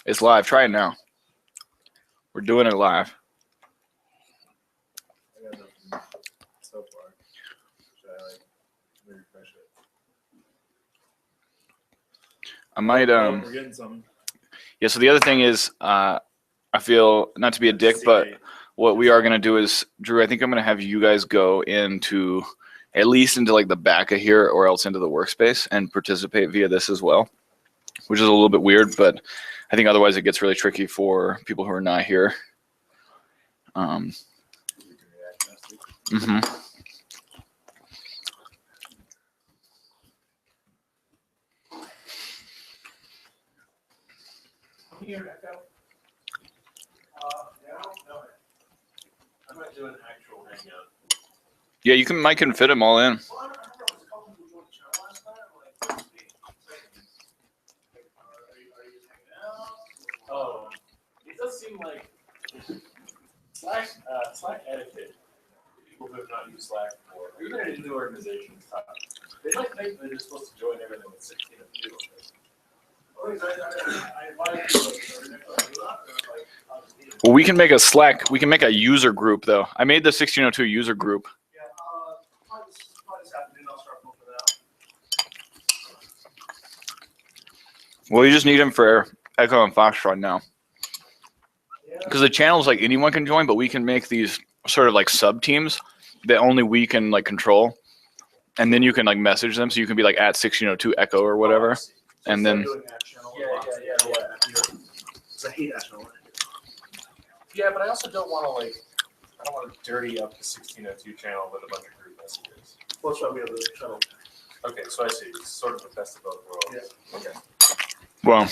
It's live. Try it now. We're doing it live. I got nothing so far. Should I like refresh it? I might We're getting something. Yeah, so the other thing is I feel not to be a dick, but what we are going to do is, Drew, I think I'm going to have you guys go into at least into like the back of here or else into the workspace and participate via this as well, which is a little bit weird, but I think otherwise it gets really tricky for people who are not here. Mm-hmm. I'm not doing actual hangout. Yeah, you can. Mike can fit them all in. Oh, it does seem like Slack etiquette. People who have not used Slack before, or even in new organizations, they might think they're just supposed to join everything with 16 of you. Well, we can make a Slack. We can make a user group though. I made the 1602 user group. Yeah, probably this afternoon I'll start looking it out. Well, you just need them for Echo and Foxtrot now. Because the channels, like anyone can join, but we can make these sort of like sub teams that only we can like control, and then you can like message them. So you can be like at 1602 Echo or whatever, and then. Yeah. I hate that channel. Yeah, but I also don't want to I don't want to dirty up the 1602 channel with a bunch of group messages. Well, that's why we have the channel. Okay, so I see. It's sort of the best of both worlds. Yeah. Okay. Well,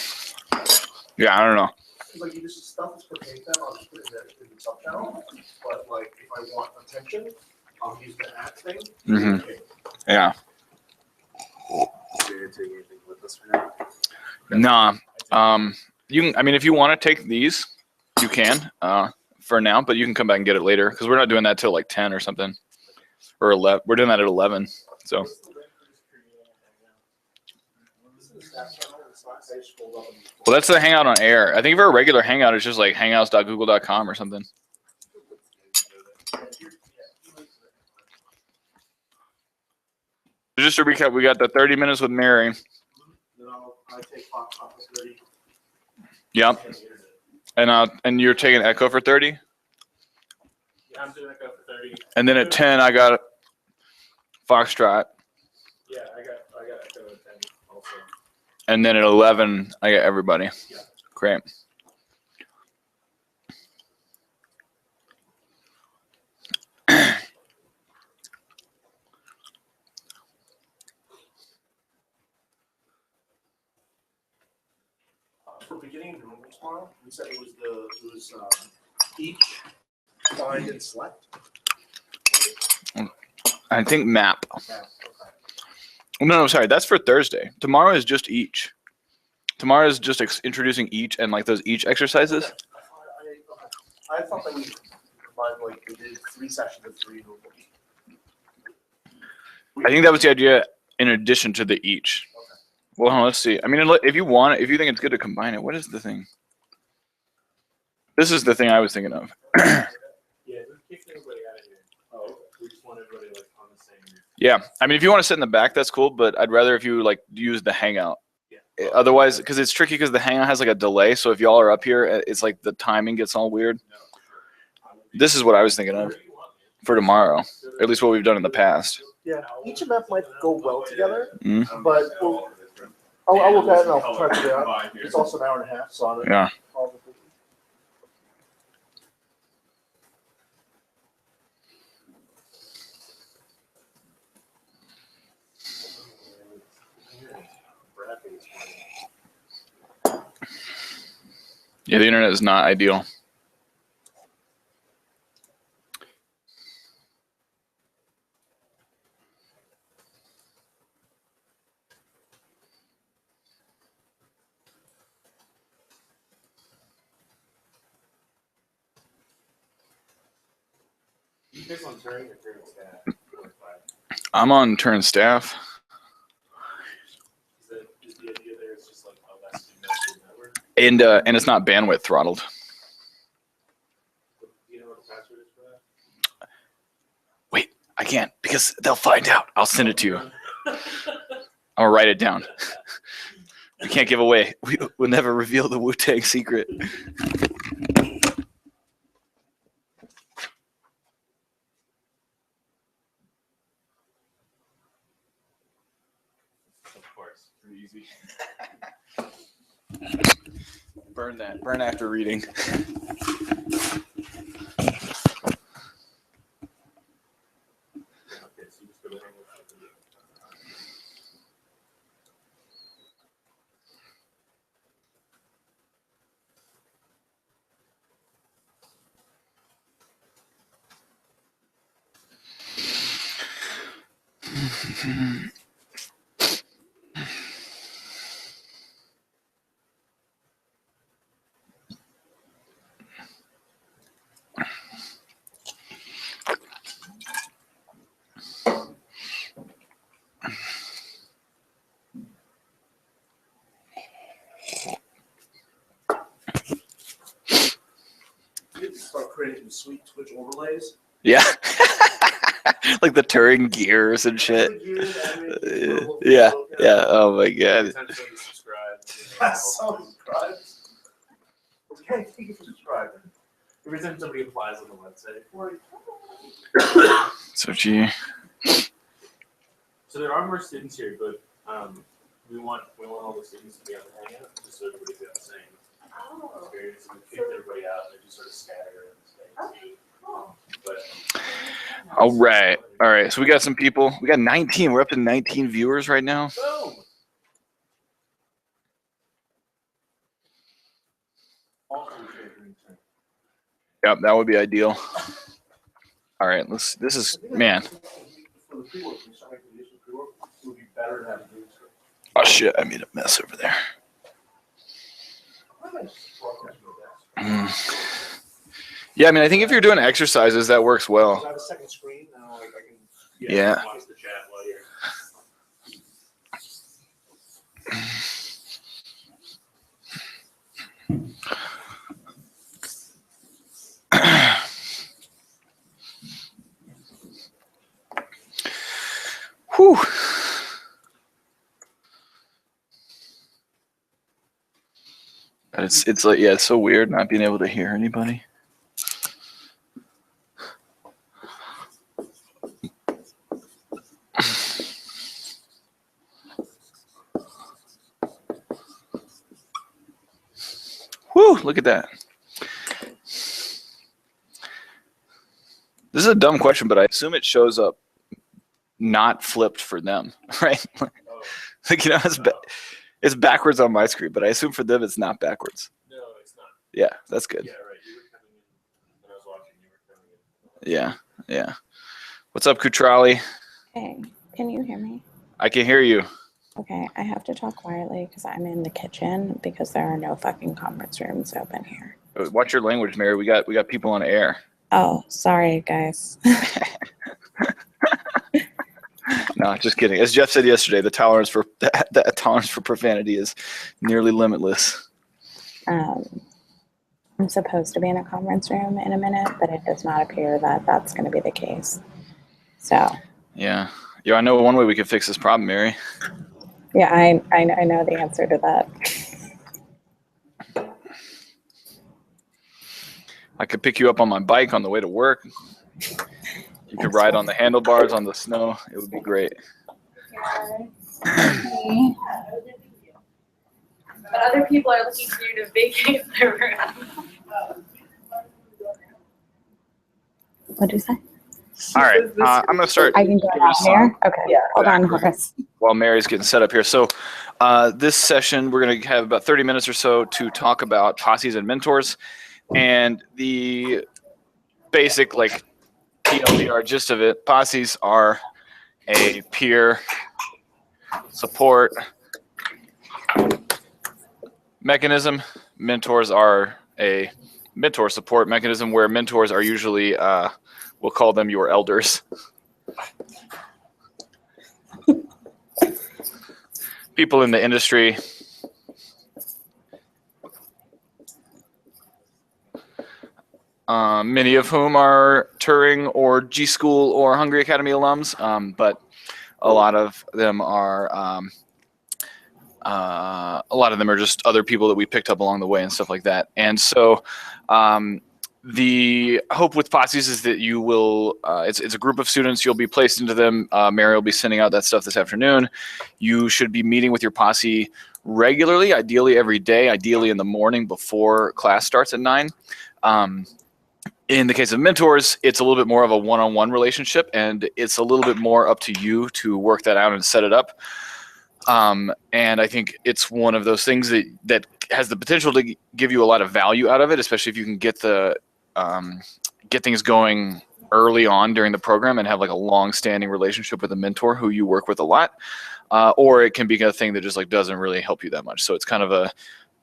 yeah, I don't know. Like, you just stuff is pertaining to them, I'll just put it in the sub channel. But like, if I want attention, I'll use the at thing. Mm-hmm. Yeah. So you're taking anything with us for now? Nah. You can. I mean, if you want to take these, you can. For now, but you can come back and get it later because we're not doing that till like 10 or something, or 11. We're doing that at 11. So. Well, that's the Hangout on Air. I think for a regular Hangout, it's just like hangouts.google.com or something. Just to recap, we got the 30 minutes with Mary. Yep. And you're taking Echo for 30? Yeah, I'm doing Echo for 30. And then at 10, I got Foxtrot. Yeah, I got Echo at 10 also. And then at 11, I got everybody. Yeah. Great. For beginning of normal tomorrow, we said it was each, find, and select. I think map. Okay. No, sorry. That's for Thursday. Tomorrow is just each. Tomorrow is just introducing each and like those each exercises. Okay. I thought that we combined like we did 3 sessions of 3 movements. I think that was the idea in addition to the each. Okay. Well, let's see. I mean, if you want it, if you think it's good to combine it, what is the thing? This is the thing I was thinking of. Yeah, just kick everybody out of here. Oh, okay. We just want everybody like on the same. Yeah, I mean, if you want to sit in the back, that's cool. But I'd rather if you like use the Hangout. Yeah. Otherwise, because it's tricky because the Hangout has like a delay. So if y'all are up here, it's like the timing gets all weird. This is what I was thinking of for tomorrow, or at least what we've done in the past. Yeah, each of them might go well together, Mm-hmm. but I'll look at it and I'll try to figure it out. It's also an hour and a half, so on it. Yeah. Yeah, the internet is not ideal. You guys on turn or turn staff? I'm on turn staff. Is the idea there is just like a less invested And it's not bandwidth throttled. Do you know what the password is for that? Wait, I can't because they'll find out. I'll send it to you. I'm gonna write it down. We can't give away. We'll never reveal the Wu-Tang secret. Of course, pretty easy. Burn that. Burn after reading. Okay, so you just go ahead and start creating some sweet Twitch overlays. Yeah. Like the Turing gears and shit. Yeah. Yeah. Oh my god. Subscribe. Okay, thank you for subscribing. Every time somebody applies on the website. So gee. So there are more students here, but we want all the students to be on the hangout, just so everybody's got the same experience. We kicked everybody out and they just sort of scatter and stay. But All right. All right. So we got some people. We got 19. We're up to 19 viewers right now. boom. Yep, that would be ideal. All right. This is, man. For the pre-work, we start making the pre-work, it would be better to have a green screen. Oh shit, I made a mess over there. Yeah, I mean, I think if you're doing exercises, that works well. I have a second screen now. I can Yeah. watch the chat while you're. Whew. But it's like, yeah, it's so weird not being able to hear anybody. Whew, look at that. This is a dumb question, but I assume it shows up not flipped for them, right? Like, you know, it's backwards on my screen, but I assume for them it's not backwards. No, it's not. Yeah, that's good. Yeah, right. You were coming in when I was watching. You were coming in. Yeah, yeah. What's up, Kutrali? Hey, can you hear me? I can hear you. Okay, I have to talk quietly because I'm in the kitchen because there are no fucking conference rooms open here. Watch your language, Mary. We got people on air. Oh, sorry, guys. No, just kidding. As Jeff said yesterday, the tolerance for profanity is nearly limitless. I'm supposed to be in a conference room in a minute, but it does not appear that that's going to be the case. So. Yeah. I know one way we could fix this problem, Mary. Yeah, I know the answer to that. I could pick you up on my bike on the way to work. You could ride on the handlebars on the snow. It would be great. But other people are looking for you to vacate their room. What'd you say? All right. I'm going to start. I can go out here? Okay. Yeah. Hold on, Horace. While Mary's getting set up here. So this session, we're going to have about 30 minutes or so to talk about posses and mentors. And the basic, like, TLDR gist of it, posses are a peer support mechanism. Mentors are a mentor support mechanism where mentors are usually, we'll call them your elders. People in the industry many of whom are Turing or G School or Hungry Academy alums, but a lot of them are just other people that we picked up along the way and stuff like that. And so the hope with Posses is that you will, it's a group of students, you'll be placed into them. Mary will be sending out that stuff this afternoon. You should be meeting with your posse regularly, ideally every day, ideally in the morning before class starts at 9. In the case of mentors, it's a little bit more of a one-on-one relationship, and it's a little bit more up to you to work that out and set it up. And I think it's one of those things that has the potential to give you a lot of value out of it, especially if you can get things going early on during the program and have like a long-standing relationship with a mentor who you work with a lot. Or it can be a thing that just like doesn't really help you that much. So it's kind of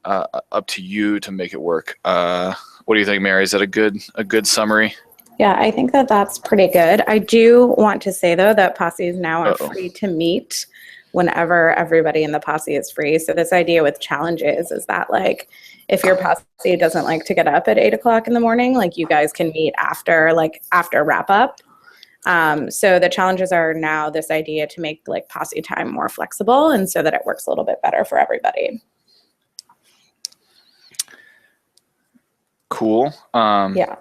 up to you to make it work. What do you think, Mary? Is that a good summary? Yeah, I think that that's pretty good. I do want to say, though, that posses now are free to meet whenever everybody in the posse is free. So this idea with challenges is that, like, if your posse doesn't like to get up at 8 o'clock in the morning, like, you guys can meet after wrap up. So the challenges are now this idea to make like posse time more flexible, and so that it works a little bit better for everybody. Cool. Yeah.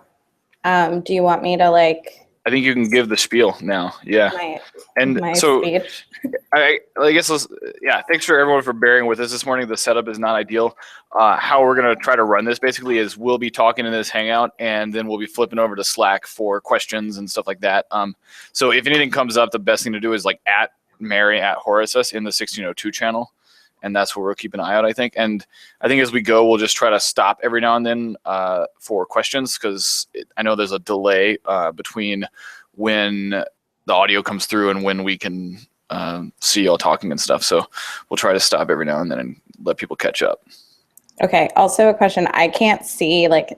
Do you want me to like? I think you can give the spiel now. Yeah. My speech. I guess thanks for everyone for bearing with us this morning. The setup is not ideal. How we're going to try to run this basically is we'll be talking in this Hangout, and then we'll be flipping over to Slack for questions and stuff like that. So if anything comes up, the best thing to do is like at Mary at Horace us in the 1602 channel. And that's where we'll keep an eye out, I think. And I think as we go, we'll just try to stop every now and then for questions, because I know there's a delay between when the audio comes through and when we can see y'all talking and stuff. So we'll try to stop every now and then and let people catch up. Okay. Also a question. I can't see like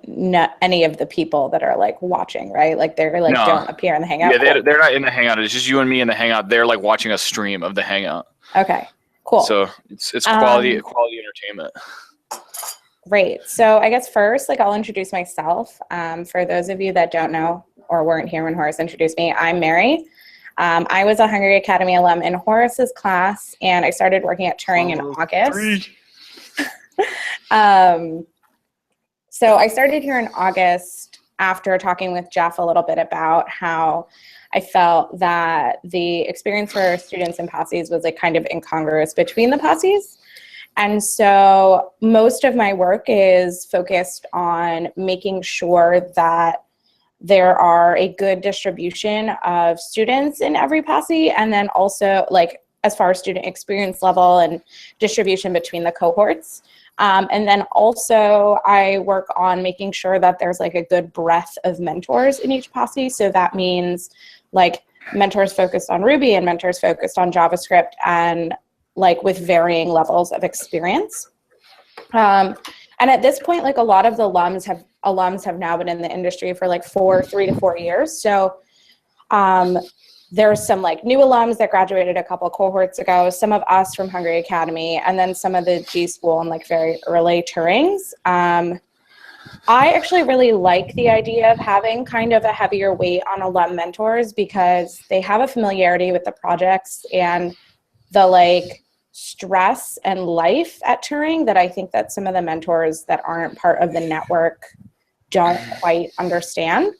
any of the people that are like watching, right? Like they're like don't appear in the Hangout. Yeah, they're not in the Hangout. It's just you and me in the Hangout. They're like watching a stream of the Hangout. Okay. Cool. So it's quality entertainment. Great. So I guess first, like I'll introduce myself. For those of you that don't know or weren't here when Horace introduced me, I'm Mary. I was a Hungry Academy alum in Horace's class, and I started working at Turing in August. So I started here in August after talking with Jeff a little bit about how I felt that the experience for students in posses was like kind of incongruous between the posses. And so most of my work is focused on making sure that there are a good distribution of students in every posse, and then also like as far as student experience level and distribution between the cohorts. And then also I work on making sure that there's like a good breadth of mentors in each posse. So that means like mentors focused on Ruby and mentors focused on JavaScript, and like with varying levels of experience. And at this point, like a lot of the alums have now been in the industry for like 3 to 4 years. So there's some like new alums that graduated a couple of cohorts ago, some of us from Hungry Academy, and then some of the G School and like very early Turings. I actually really like the idea of having kind of a heavier weight on alum mentors, because they have a familiarity with the projects and the like stress and life at Turing that I think that some of the mentors that aren't part of the network don't quite understand.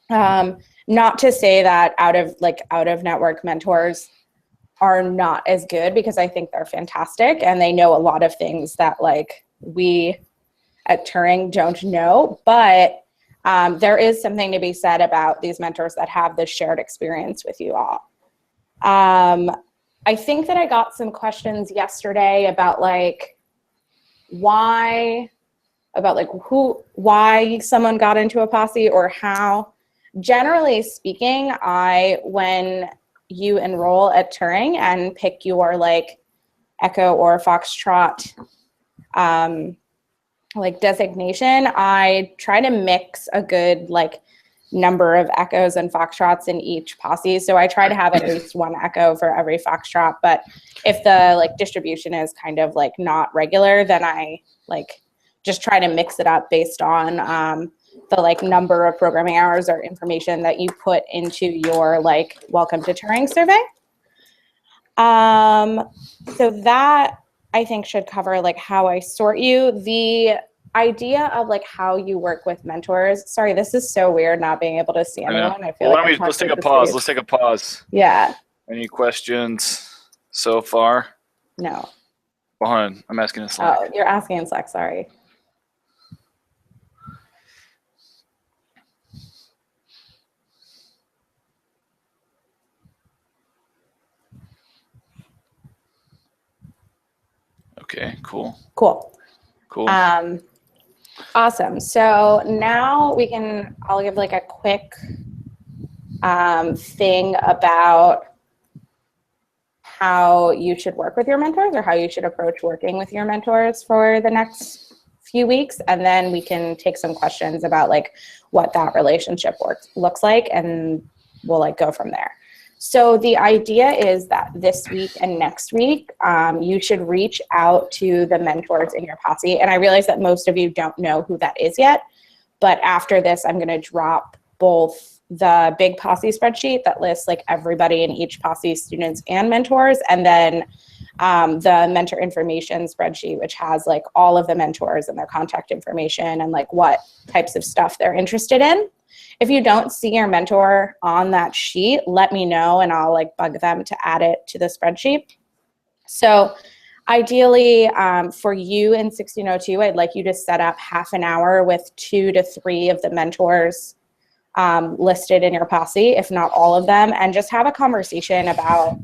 Not to say that out of network mentors are not as good, because I think they're fantastic and they know a lot of things that like we at Turing don't know, but there is something to be said about these mentors that have this shared experience with you all. I think that I got some questions yesterday about like why someone got into a posse or how. Generally speaking, when you enroll at Turing and pick your like Echo or Foxtrot like designation, I try to mix a good like number of Echoes and Foxtrots in each posse. So I try to have at least one Echo for every Foxtrot, but if the like distribution is kind of like not regular, then I like just try to mix it up based on the like number of programming hours or information that you put into your like welcome to Turing survey. So that I think should cover like how I sort you. The idea of like how you work with mentors. Sorry, this is so weird not being able to see anyone. I feel Well, like let's take a pause. Let's take a pause. Yeah. Any questions so far? No. Well, hold on. I'm asking in Slack. Oh, you're asking in Slack. Sorry. Okay, cool. Cool. Cool. Awesome. So now I'll give like a quick thing about how you should work with your mentors or how you should approach working with your mentors for the next few weeks. And then we can take some questions about like what that relationship looks like, and we'll like go from there. So the idea is that this week and next week, you should reach out to the mentors in your posse. And I realize that most of you don't know who that is yet, but after this, I'm going to drop both the big posse spreadsheet that lists like everybody in each posse, students and mentors, and then the mentor information spreadsheet, which has like all of the mentors and their contact information and like what types of stuff they're interested in. If you don't see your mentor on that sheet, let me know and I'll like bug them to add it to the spreadsheet. So ideally for you in 1602, I'd like you to set up half an hour with 2 to 3 of the mentors listed in your posse, if not all of them, and just have a conversation about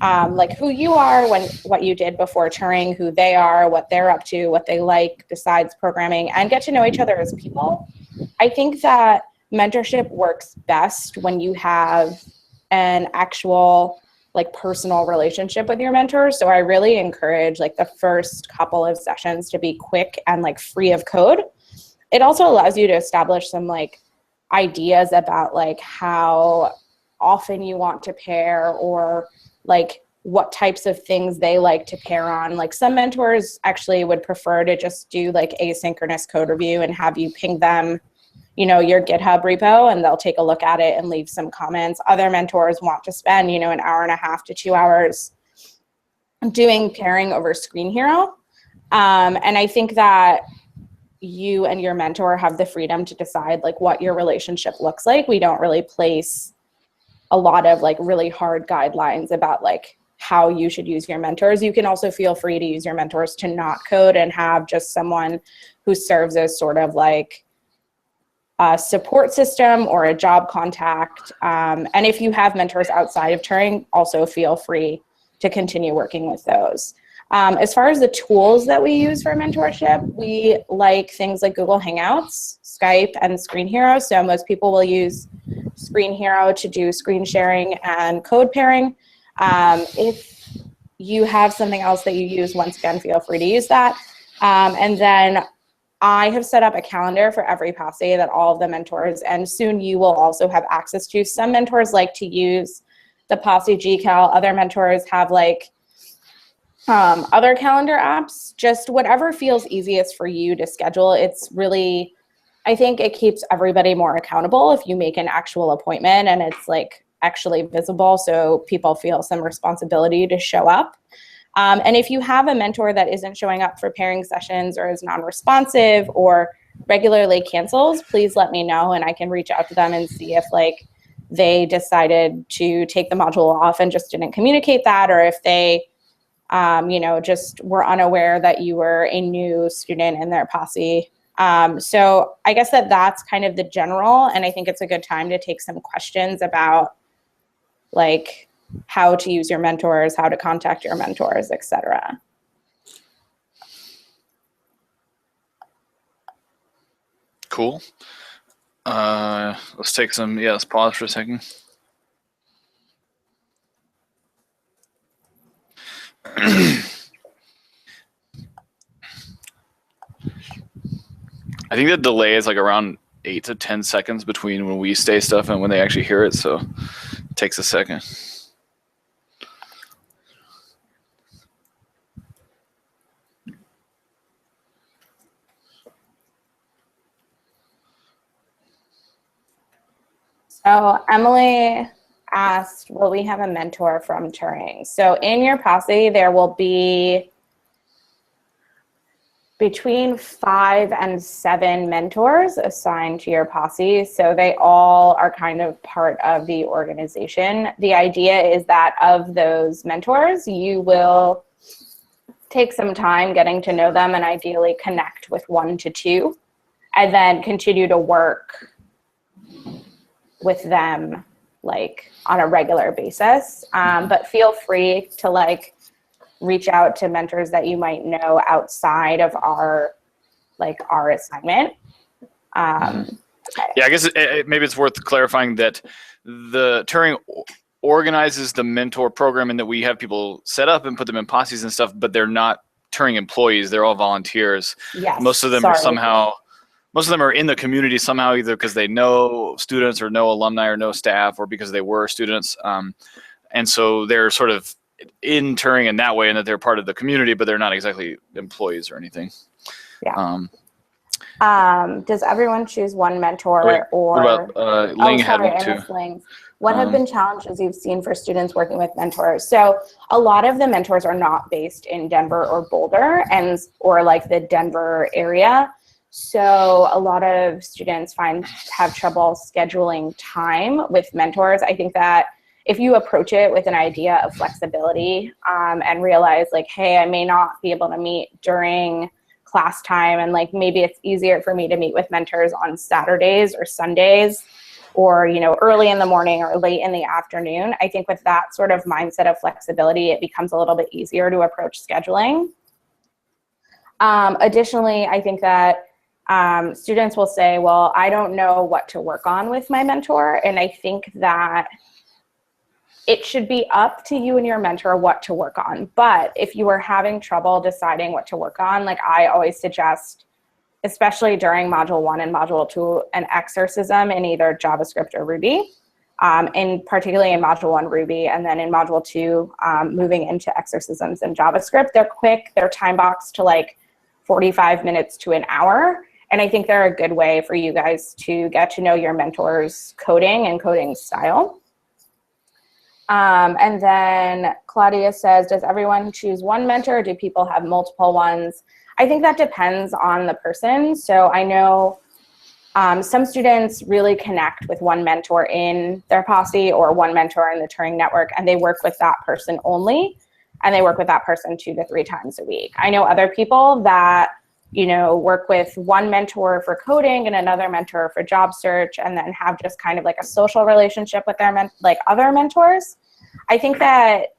like who you are, what you did before Turing, who they are, what they're up to, what they like besides programming, and get to know each other as people. I think that mentorship works best when you have an actual like personal relationship with your mentor. So I really encourage like the first couple of sessions to be quick and like free of code. It also allows you to establish some like ideas about like how often you want to pair, or like what types of things they like to pair on. Like some mentors actually would prefer to just do like asynchronous code review and have you ping them, you know, your GitHub repo, and they'll take a look at it and leave some comments. Other mentors want to spend, you know, an hour and a half to 2 hours doing pairing over Screen Hero. And I think that you and your mentor have the freedom to decide like what your relationship looks like. We don't really place a lot of like really hard guidelines about like how you should use your mentors. You can also feel free to use your mentors to not code and have just someone who serves as sort of like a support system or a job contact. And if you have mentors outside of Turing, also feel free to continue working with those. As far as the tools that we use for mentorship, we like things like Google Hangouts, Skype, and Screen Hero. So most people will use Screen Hero to do screen sharing and code pairing. If you have something else that you use, once again, feel free to use that. And then I have set up a calendar for every posse that all of the mentors, and soon you will also have access to. Some mentors like to use the posse GCal. Other mentors have like other calendar apps, just whatever feels easiest for you to schedule. It's really, I think it keeps everybody more accountable if you make an actual appointment and it's like actually visible, so people feel some responsibility to show up. And if you have a mentor that isn't showing up for pairing sessions or is non-responsive or regularly cancels, please let me know and I can reach out to them and see if like they decided to take the module off and just didn't communicate that, or if they you know, just were unaware that you were a new student in their posse. So I guess that's kind of the general, and I think it's a good time to take some questions about like how to use your mentors, how to contact your mentors, etc. Cool. Let's take some, let's pause for a second. I think the delay is like around 8 to 10 seconds between when we say stuff and when they actually hear it, so it takes a second. So Emily asked, will we have a mentor from Turing? So in your posse, there will be between 5 and 7 mentors assigned to your posse. So they all are kind of part of the organization. The idea is that of those mentors, you will take some time getting to know them and ideally connect with 1 to 2, and then continue to work with them like on a regular basis. But feel free to like reach out to mentors that you might know outside of our assignment. Yeah, I guess maybe it's worth clarifying that the Turing organizes the mentor program and that we have people set up and put them in posses and stuff, but they're not Turing employees. They're all volunteers. Yes, most of them are in the community somehow, either because they know students or know alumni or know staff, or because they were students. And so they're sort of in Turing in that way, and that they're part of the community, but they're not exactly employees or anything. Yeah. Does everyone choose one mentor? What about Ling had one too? What have been challenges you've seen for students working with mentors? So a lot of the mentors are not based in Denver or Boulder or like the Denver area. So a lot of students have trouble scheduling time with mentors. I think that if you approach it with an idea of flexibility and realize like, hey, I may not be able to meet during class time, and like maybe it's easier for me to meet with mentors on Saturdays or Sundays, or early in the morning or late in the afternoon. I think with that sort of mindset of flexibility, it becomes a little bit easier to approach scheduling. Additionally, I think that students will say, well, I don't know what to work on with my mentor. And I think that it should be up to you and your mentor what to work on. But if you are having trouble deciding what to work on, like I always suggest, especially during Module 1 and Module 2, an exercism in either JavaScript or Ruby, and particularly in Module 1 Ruby, and then in Module 2, moving into exercisms in JavaScript. They're quick, they're time boxed to like 45 minutes to an hour. And I think they're a good way for you guys to get to know your mentor's coding and coding style. And then Claudia says, does everyone choose one mentor, or do people have multiple ones? I think that depends on the person. So I know some students really connect with one mentor in their posse or one mentor in the Turing network, and they work with that person only, and they work with that person 2 to 3 times a week. I know other people that work with one mentor for coding and another mentor for job search, and then have just kind of like a social relationship with their other mentors. I think that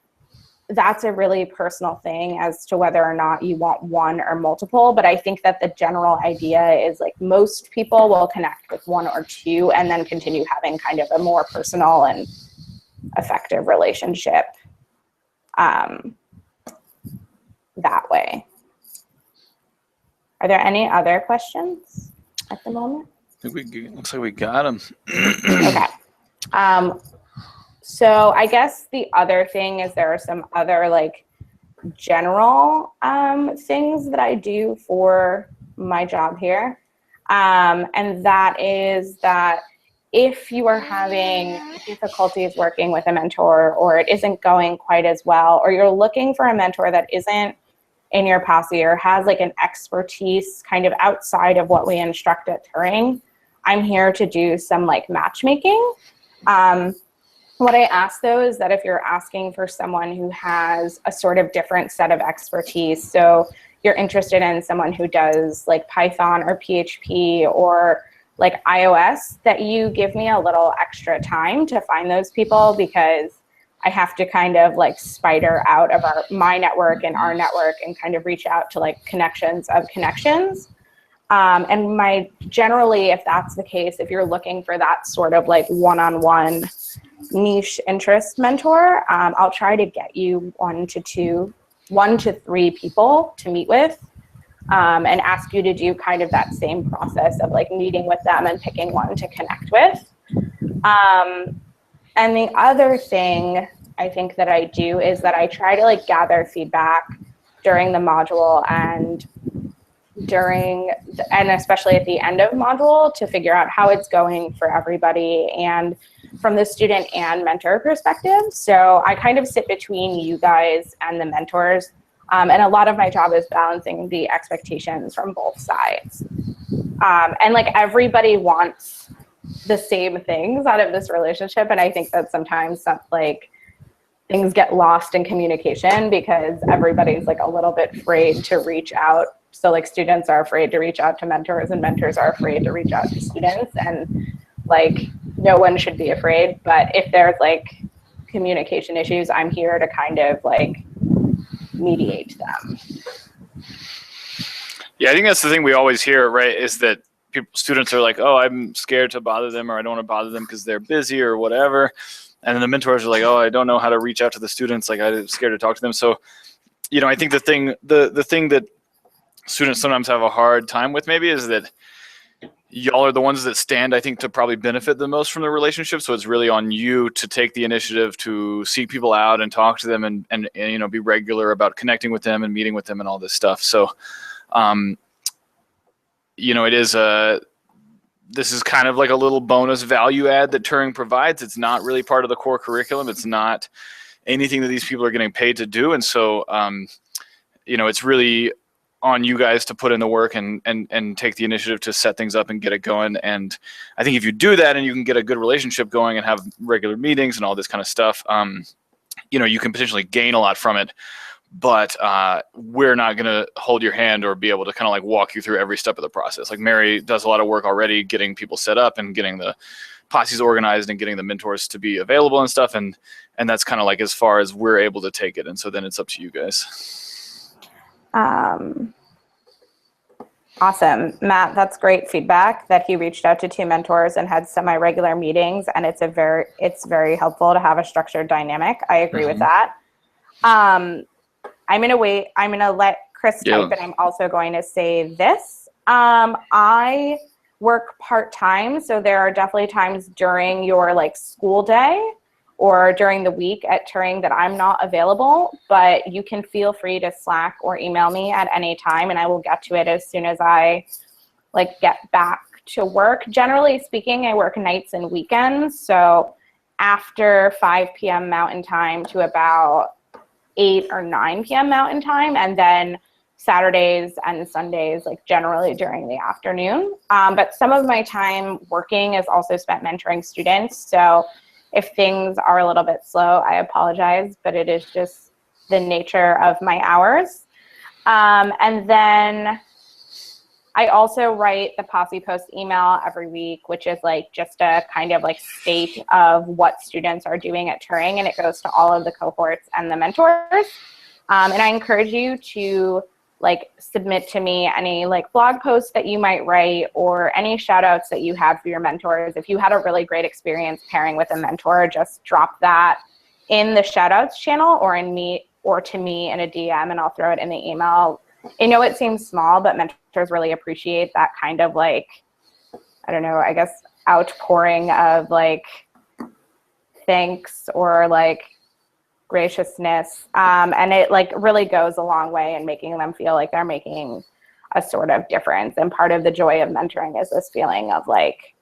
that's a really personal thing as to whether or not you want one or multiple, but I think that the general idea is like most people will connect with 1 or 2 and then continue having kind of a more personal and effective relationship that way. Are there any other questions at the moment? I think looks like we got them. Okay. So I guess the other thing is there are some other like general things that I do for my job here. And that is that if you are having difficulties working with a mentor, or it isn't going quite as well, or you're looking for a mentor that isn't in your posse or has like an expertise kind of outside of what we instruct at Turing, I'm here to do some like matchmaking. What I ask though is that if you're asking for someone who has a sort of different set of expertise, so you're interested in someone who does like Python or PHP or like iOS, that you give me a little extra time to find those people, because I have to kind of like spider out of my network and our network and kind of reach out to like connections of connections. And generally, if that's the case, if you're looking for that sort of like one-on-one niche interest mentor, I'll try to get you 1 to 3 people to meet with, and ask you to do kind of that same process of like meeting with them and picking one to connect with. And the other thing I think that I do is that I try to like gather feedback during the module and especially at the end of module to figure out how it's going for everybody. And from the student and mentor perspective. So I kind of sit between you guys and the mentors. And a lot of my job is balancing the expectations from both sides. And like everybody wants the same things out of this relationship. And I think that sometimes like things get lost in communication because everybody's like a little bit afraid to reach out. So like students are afraid to reach out to mentors and mentors are afraid to reach out to students, and like no one should be afraid. But if there's like communication issues, I'm here to kind of like mediate them. Yeah, I think that's the thing we always hear, right, is that students are like, oh, I'm scared to bother them, or I don't want to bother them because they're busy or whatever. And then the mentors are like, oh, I don't know how to reach out to the students. Like, I'm scared to talk to them. So, you know, I think the thing that students sometimes have a hard time with maybe is that y'all are the ones that stand, I think, to probably benefit the most from the relationship. So it's really on you to take the initiative to seek people out and talk to them and you know, be regular about connecting with them and meeting with them and all this stuff. So, you know, it is this is kind of like a little bonus value add that Turing provides. It's not really part of the core curriculum. It's not anything that these people are getting paid to do. And so, you know, it's really on you guys to put in the work and take the initiative to set things up and get it going. And I think if you do that and you can get a good relationship going and have regular meetings and all this kind of stuff, you know, you can potentially gain a lot from it. But we're not going to hold your hand or be able to kind of like walk you through every step of the process. Like Mary does a lot of work already getting people set up and getting the posses organized and getting the mentors to be available and stuff. And that's kind of like as far as we're able to take it. And so then it's up to you guys. Awesome. Matt, that's great feedback that he reached out to 2 mentors and had semi-regular meetings. And it's very helpful to have a structured dynamic. I agree with that. I'm going to let Chris type, but I'm also going to say this. I work part-time, so there are definitely times during your like school day or during the week at Turing that I'm not available, but you can feel free to Slack or email me at any time and I will get to it as soon as I like get back to work. Generally speaking, I work nights and weekends, so after 5 p.m. Mountain Time to about 8 or 9 p.m. Mountain Time, and then Saturdays and Sundays, like generally during the afternoon. But some of my time working is also spent mentoring students. So if things are a little bit slow, I apologize, but it is just the nature of my hours. And then I also write the Posse Post email every week, which is like just a kind of like state of what students are doing at Turing, and it goes to all of the cohorts and the mentors. And I encourage you to like submit to me any like blog posts that you might write or any shout outs that you have for your mentors. If you had a really great experience pairing with a mentor, just drop that in the shout outs channel or to me in a DM and I'll throw it in the email. I know it seems small, but mentors really appreciate that kind of like, I don't know, I guess outpouring of like thanks or like graciousness. And it like really goes a long way in making them feel like they're making a sort of difference. And part of the joy of mentoring is this feeling of like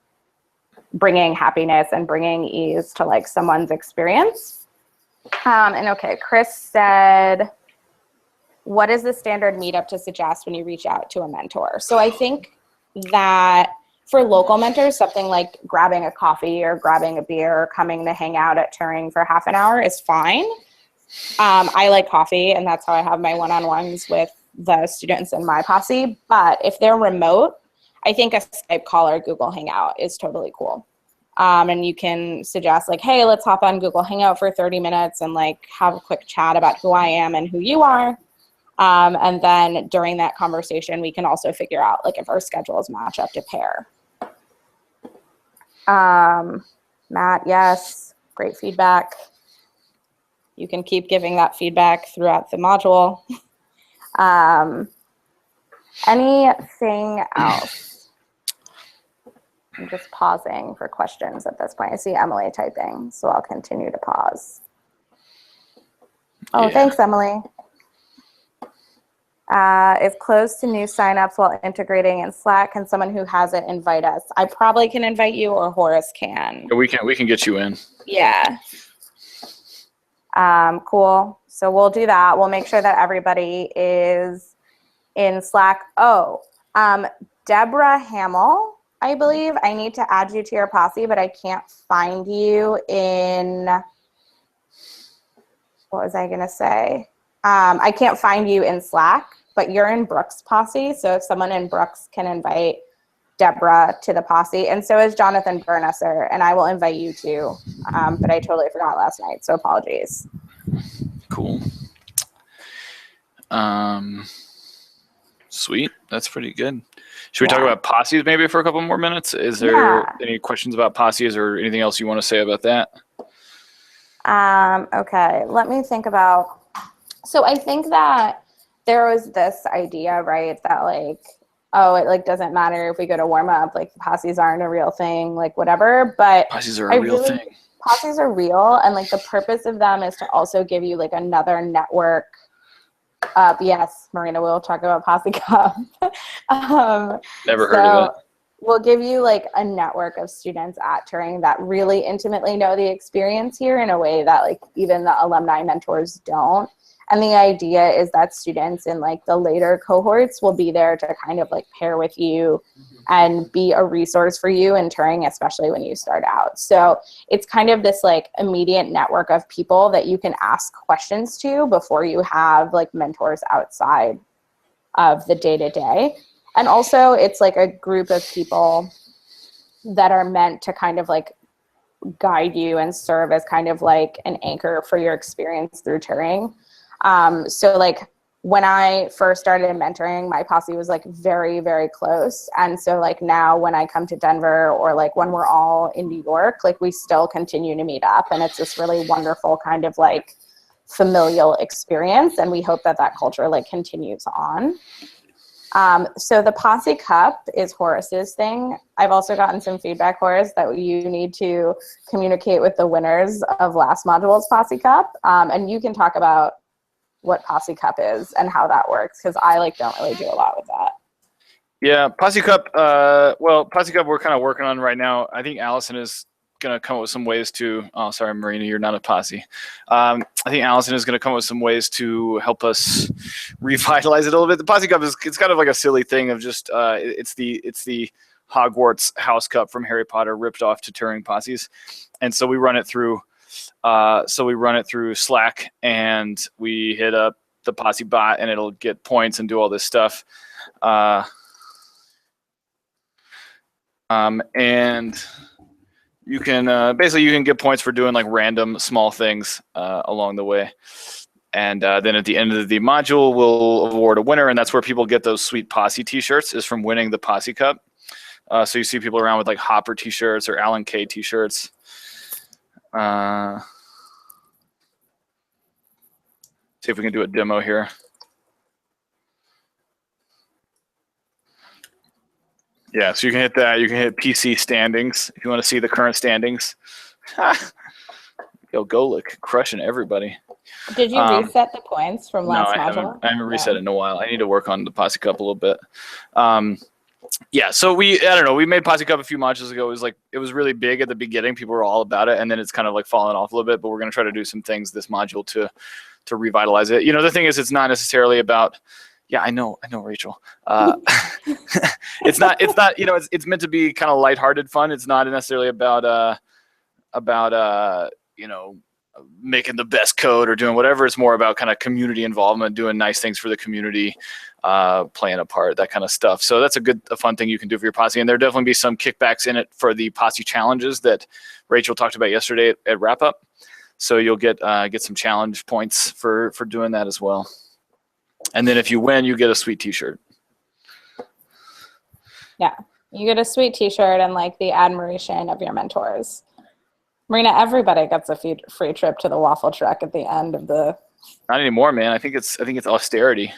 bringing happiness and bringing ease to like someone's experience. And okay, Chris said, what is the standard meetup to suggest when you reach out to a mentor? So I think that for local mentors, something like grabbing a coffee or grabbing a beer or coming to hang out at Turing for half an hour is fine. I like coffee, and that's how I have my one-on-ones with the students in my posse. But if they're remote, I think a Skype call or Google Hangout is totally cool. And you can suggest like, hey, let's hop on Google Hangout for 30 minutes and like have a quick chat about who I am and who you are. And then during that conversation, we can also figure out like if our schedules match up to pair. Matt, yes, great feedback. You can keep giving that feedback throughout the module. Anything else? I'm just pausing for questions at this point. I see Emily typing, so I'll continue to pause. Oh, yeah. Thanks, Emily. Is closed to new signups while integrating in Slack. Can someone who has it invite us? I probably can invite you, or Horace can. We can get you in. Yeah. Cool. So we'll do that. We'll make sure that everybody is in Slack. Oh, Deborah Hamill, I believe. I need to add you to your posse, but I can't find you in, what was I going to say? I can't find you in Slack, but you're in Brooke's posse. So if someone in Brooks can invite Deborah to the posse, and so is Jonathan Burnusser, and I will invite you too. But I totally forgot last night, so apologies. Cool. Sweet. That's pretty good. Should we talk about posses maybe for a couple more minutes? Is there any questions about posses or anything else you want to say about that? Okay, let me think about. So I think that there was this idea, right, that like, oh, it like doesn't matter if we go to warm up, like the posses aren't a real thing, like whatever. But posses are a real thing. Posses are real, and like the purpose of them is to also give you like another network. Yes, Marina, we'll talk about Posse Cup. Never heard of it. We'll give you like a network of students at Turing that really intimately know the experience here in a way that like even the alumni mentors don't. And the idea is that students in like the later cohorts will be there to kind of like pair with you and be a resource for you in Turing, especially when you start out. So it's kind of this like immediate network of people that you can ask questions to before you have like mentors outside of the day-to-day. And also it's like a group of people that are meant to kind of like guide you and serve as kind of like an anchor for your experience through Turing. So like when I first started mentoring, my posse was like very, very close. And so like now when I come to Denver or like when we're all in New York, like we still continue to meet up, and it's this really wonderful kind of like familial experience. And we hope that that culture like continues on. So the Posse Cup is Horace's thing. I've also gotten some feedback, Horace, that you need to communicate with the winners of last module's Posse Cup. And you can talk about what Posse Cup is and how that works, because I like don't really do a lot with that. Yeah, Posse Cup. Well, Posse Cup we're kind of working on right now. I think Allison is going to come up with some ways to. Oh, sorry, Marina, you're not a posse. I think Allison is going to come up with some ways to help us revitalize it a little bit. The Posse Cup is kind of like a silly thing of just it's the Hogwarts House Cup from Harry Potter ripped off to Turing posses, and so we run it through. Slack, and we hit up the Posse bot, and it'll get points and do all this stuff. And you can basically you can get points for doing like random small things along the way. And then at the end of the module, we'll award a winner, and that's where people get those sweet Posse T-shirts, is from winning the Posse Cup. So you see people around with like Hopper T-shirts or Alan K T-shirts. See if we can do a demo here. Yeah, so you can hit that. You can hit PC standings if you want to see the current standings. Yo, Golik, crushing everybody. Did you reset the points from last module? I haven't reset it in a while. I need to work on the Posse Cup a little bit. Yeah, so I don't know, we made Posse Cup a few modules ago. It was really big at the beginning. People were all about it, and then it's kind of like fallen off a little bit, but we're going to try to do some things this module to revitalize it. You know, the thing is, it's not necessarily about, yeah, I know, Rachel. It's not, you know, it's meant to be kind of lighthearted fun. It's not necessarily about you know, making the best code or doing whatever. It's more about kind of community involvement, doing nice things for the community, playing a part, that kind of stuff. So that's a fun thing you can do for your posse. And there'll definitely be some kickbacks in it for the posse challenges that Rachel talked about yesterday at Wrap Up. So you'll get some challenge points for doing that as well. And then if you win, you get a sweet T-shirt. Yeah, you get a sweet T-shirt and like the admiration of your mentors. Marina, everybody gets a free trip to the waffle truck at the end of the. Not anymore, man. I think it's austerity.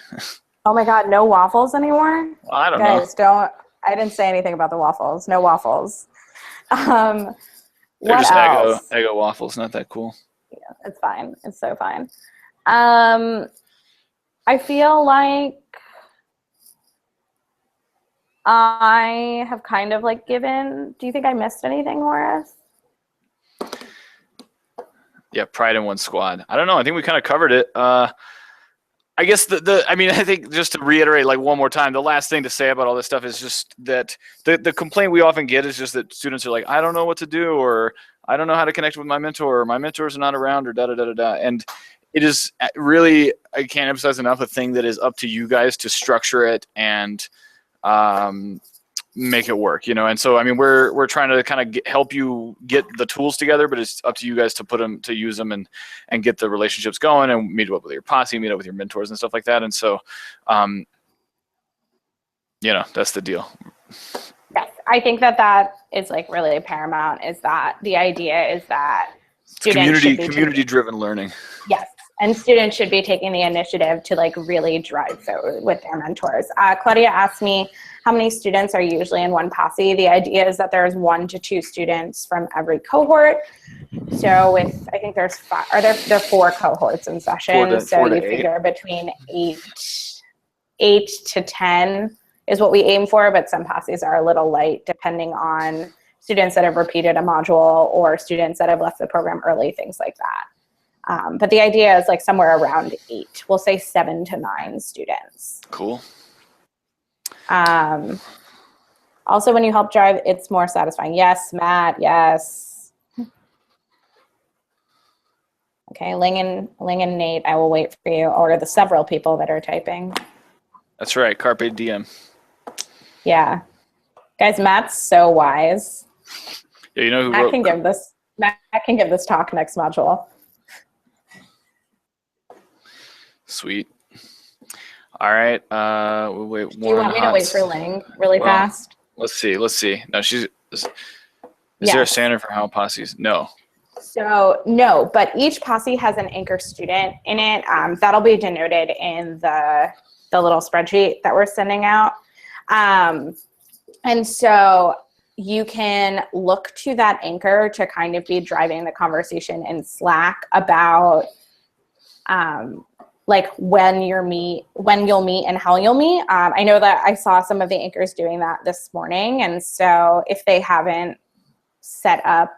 Oh my God, no waffles anymore? Well, I don't know. Guys, don't. I didn't say anything about the waffles. No waffles. They're what just else? Eggo waffles. Not that cool. Yeah, it's fine. It's so fine. I feel like I have kind of like given, do you think I missed anything, Horace? Yeah, pride in one squad. I don't know. I think we kind of covered it. I guess I think just to reiterate like one more time, the last thing to say about all this stuff is just that the complaint we often get is just that students are like, I don't know what to do, or I don't know how to connect with my mentor, or my mentors are not around, or da-da-da-da-da. And it is really, I can't emphasize enough, a thing that is up to you guys to structure it and make it work, And so, I mean, we're trying to kind of help you get the tools together, but it's up to you guys to put them, to use them and get the relationships going, and meet up with your posse, meet up with your mentors and stuff like that. And so, that's the deal. Yes, I think that is like really paramount, is that the idea is that students community driven learning. Yes. And students should be taking the initiative to like really drive forward with their mentors. Claudia asked me how many students are usually in one posse. The idea is that there's 1 to 2 students from every cohort. So I think there's 5, or there are 4 cohorts in session. So you figure between 8 to 10 is what we aim for, but some posses are a little light depending on students that have repeated a module or students that have left the program early, things like that. But the idea is like somewhere around 8. We'll say 7 to 9 students. Cool. Also, when you help drive, it's more satisfying. Yes, Matt, yes. Okay, Ling and Nate, I will wait for you, or the several people that are typing. That's right, Carpe Diem. Yeah. Guys, Matt's so wise. Yeah, you know who Matt can give this talk next module. Sweet. All right. We'll wait. Do you want me to wait for Ling really fast? Let's see. No, is there a standard for how posses? No. So no, but each posse has an anchor student in it. That'll be denoted in the little spreadsheet that we're sending out. And so you can look to that anchor to kind of be driving the conversation in Slack about like when you'll meet and how you'll meet. I know that I saw some of the anchors doing that this morning. And so if they haven't set up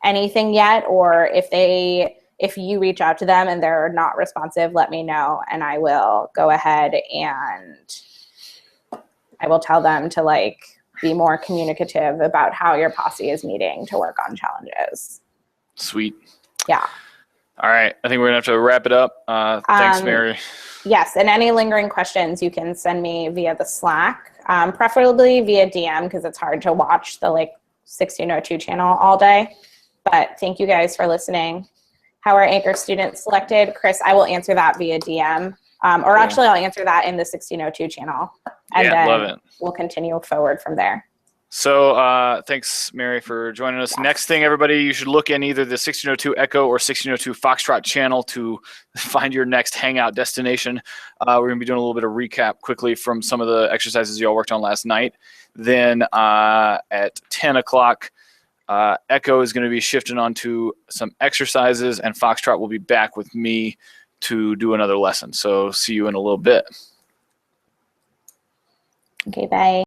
anything yet, or if you reach out to them and they're not responsive, let me know and I will go ahead and I will tell them to like be more communicative about how your posse is meeting to work on challenges. Sweet. Yeah. All right. I think we're going to have to wrap it up. Thanks, Mary. Yes. And any lingering questions you can send me via the Slack, preferably via DM, because it's hard to watch the like 1602 channel all day. But thank you guys for listening. How are anchor students selected? Chris, I will answer that via DM. Actually, I'll answer that in the 1602 channel. And then love it. We'll continue forward from there. So thanks, Mary, for joining us. Next thing, everybody, you should look in either the 1602 Echo or 1602 Foxtrot channel to find your next hangout destination. We're going to be doing a little bit of recap quickly from some of the exercises you all worked on last night. Then at 10 o'clock, Echo is going to be shifting onto some exercises, and Foxtrot will be back with me to do another lesson. So see you in a little bit. Okay, bye.